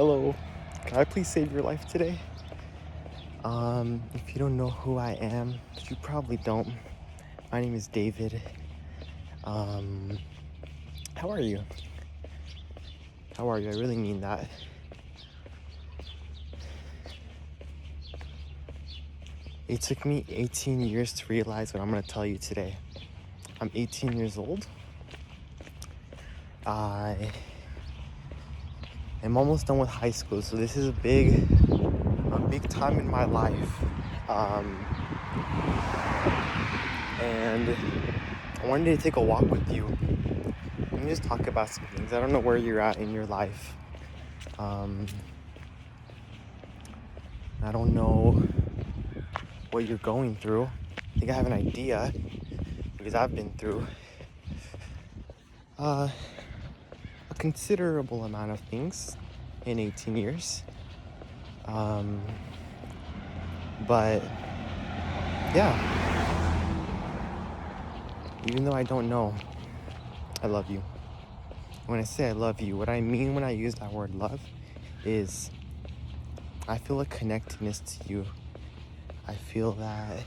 Hello, can I please save your life today? If you don't know who I am, which you probably don't, my name is David. Um, how are you? How are you? I really mean that. It took me 18 years to realize what I'm gonna tell you today. I'm 18 years old. I am almost done with high school, so this is a big time in my life. Um, and I wanted to take a walk with you. Let me just talk about some things. I don't know where you're at in your life. Um, I don't know what you're going through. I think I have an idea because I've been through a considerable amount of things in 18 years. But yeah, even though I don't know, I love you. When I say I love you, what I mean when I use that word love is I feel a connectedness to you. I feel that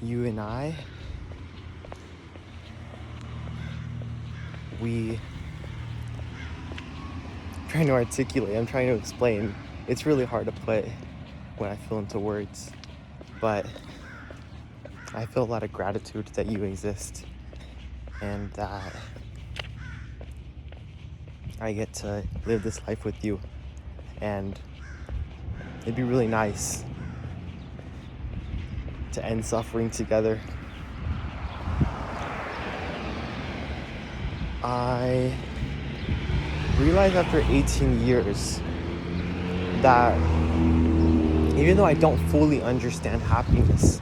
you and I'm trying to articulate, I'm trying to explain. It's really hard to put when I feel into words, but I feel a lot of gratitude that you exist and that I get to live this life with you. And it'd be really nice to end suffering together. I realized after 18 years that even though I don't fully understand happiness,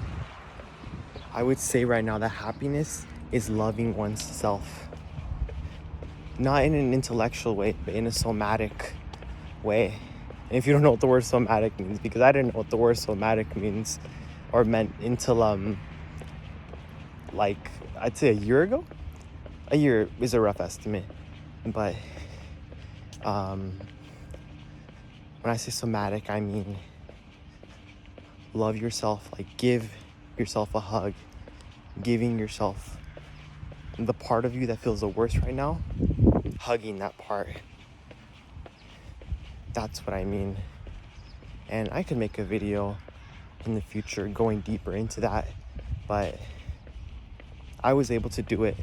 I would say right now that happiness is loving oneself. Not in an intellectual way, but in a somatic way. And if you don't know what the word somatic means, because I didn't know what the word somatic means or meant until like I'd say a year ago. A year is a rough estimate, but when I say somatic, I mean love yourself, like give yourself a hug, giving yourself the part of you that feels the worst right now, hugging that part. That's what I mean. And I could make a video in the future going deeper into that, but I was able to do it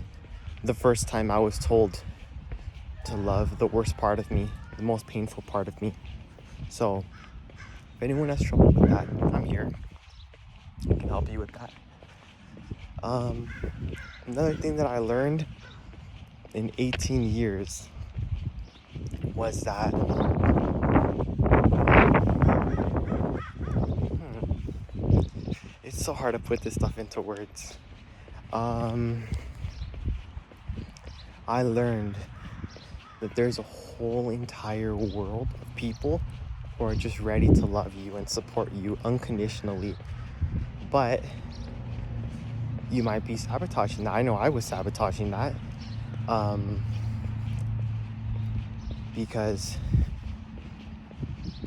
the first time I was told to love the worst part of me, the most painful part of me. So if anyone has trouble with that, I'm here. I can help you with that. Another thing that I learned in 18 years was that it's so hard to put this stuff into words. I learned that there's a whole entire world of people who are just ready to love you and support you unconditionally. But you might be sabotaging that. I know I was sabotaging that. Because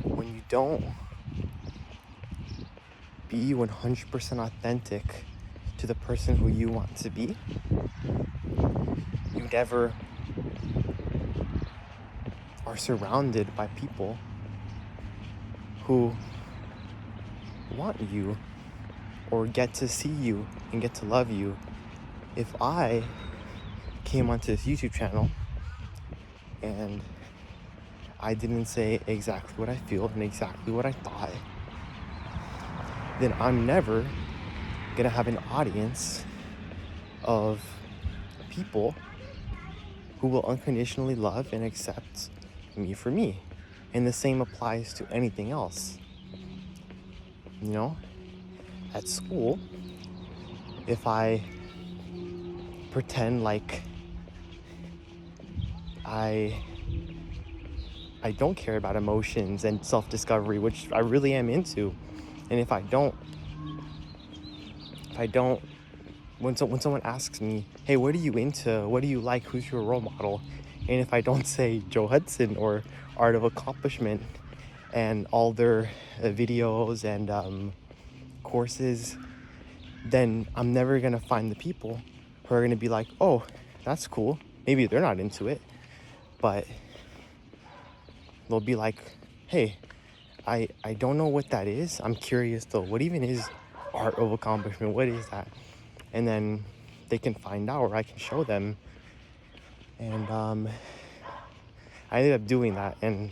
when you don't be 100% authentic to the person who you want to be, you never are surrounded by people who want you or get to see you and get to love you. If I came onto this YouTube channel and I didn't say exactly what I feel and exactly what I thought, then I'm never gonna have an audience of people who will unconditionally love and accept me for me. And the same applies to anything else. You know, at school, if I pretend like I don't care about emotions and self-discovery, which I really am into, and if I don't, when someone asks me, hey, what are you into? What do you like? Who's your role model? And if I don't say Joe Hudson or Art of Accomplishment and all their videos and courses, then I'm never gonna find the people who are gonna be like, oh, that's cool. Maybe they're not into it, but they'll be like, hey, I don't know what that is. I'm curious though. What even is Art of Accomplishment? What is that? And then they can find out, or I can show them. And I ended up doing that, and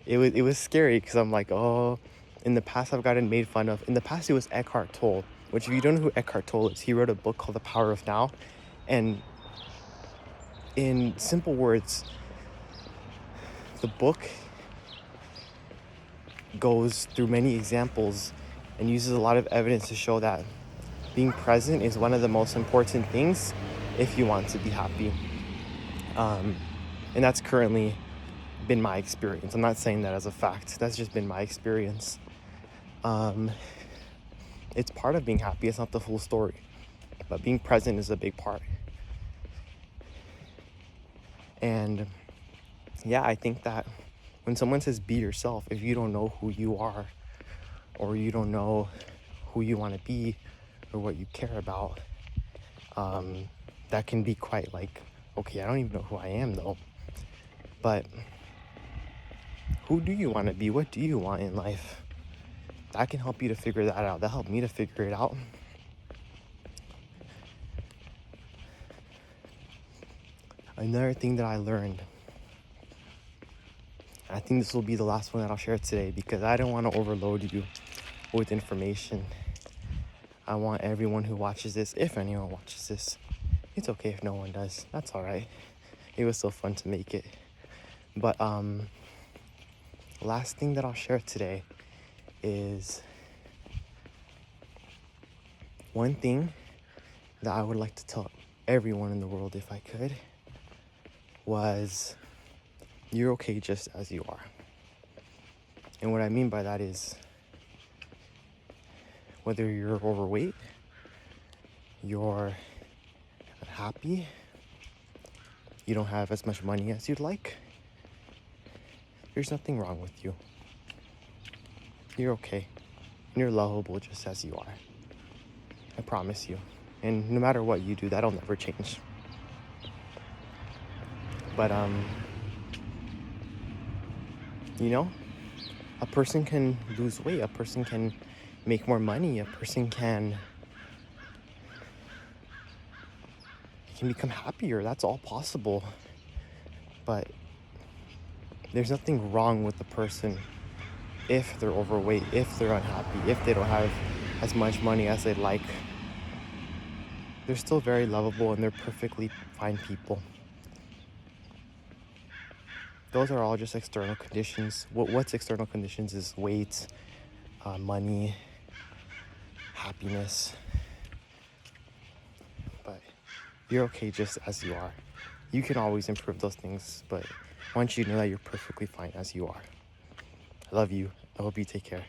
it was scary because I'm like, oh, in the past I've gotten made fun of. In the past it was Eckhart Tolle, which if you don't know who Eckhart Tolle is, he wrote a book called The Power of Now. And in simple words, the book goes through many examples and uses a lot of evidence to show that being present is one of the most important things if you want to be happy. And that's currently been my experience. I'm not saying that as a fact. That's just been my experience. It's part of being happy. It's not the full story. But being present is a big part. And yeah, I think that when someone says be yourself, if you don't know who you are, or you don't know who you want to be, or what you care about, that can be quite like, okay, I don't even know who I am though. But who do you want to be? What do you want in life? That can help you to figure that out. That helped me to figure it out. Another thing that I learned, I think this will be the last one that I'll share today because I don't want to overload you with information. I want everyone who watches this, if anyone watches this, it's okay if no one does. That's all right. It was so fun to make it. But last thing that I'll share today is one thing that I would like to tell everyone in the world if I could was you're okay just as you are. And what I mean by that is whether you're overweight, you're unhappy, you don't have as much money as you'd like, there's nothing wrong with you. You're okay. And you're lovable just as you are. I promise you. And no matter what you do, that'll never change. But you know, a person can lose weight, a person can make more money, a person can become happier. That's all possible. But there's nothing wrong with the person if they're overweight, if they're unhappy, if they don't have as much money as they'd like. They're still very lovable and they're perfectly fine people. Those are all just external conditions. What's external conditions is weight, money, happiness. But you're okay just as you are. You can always improve those things, but I want you to know that you're perfectly fine as you are. I love you. I hope you take care.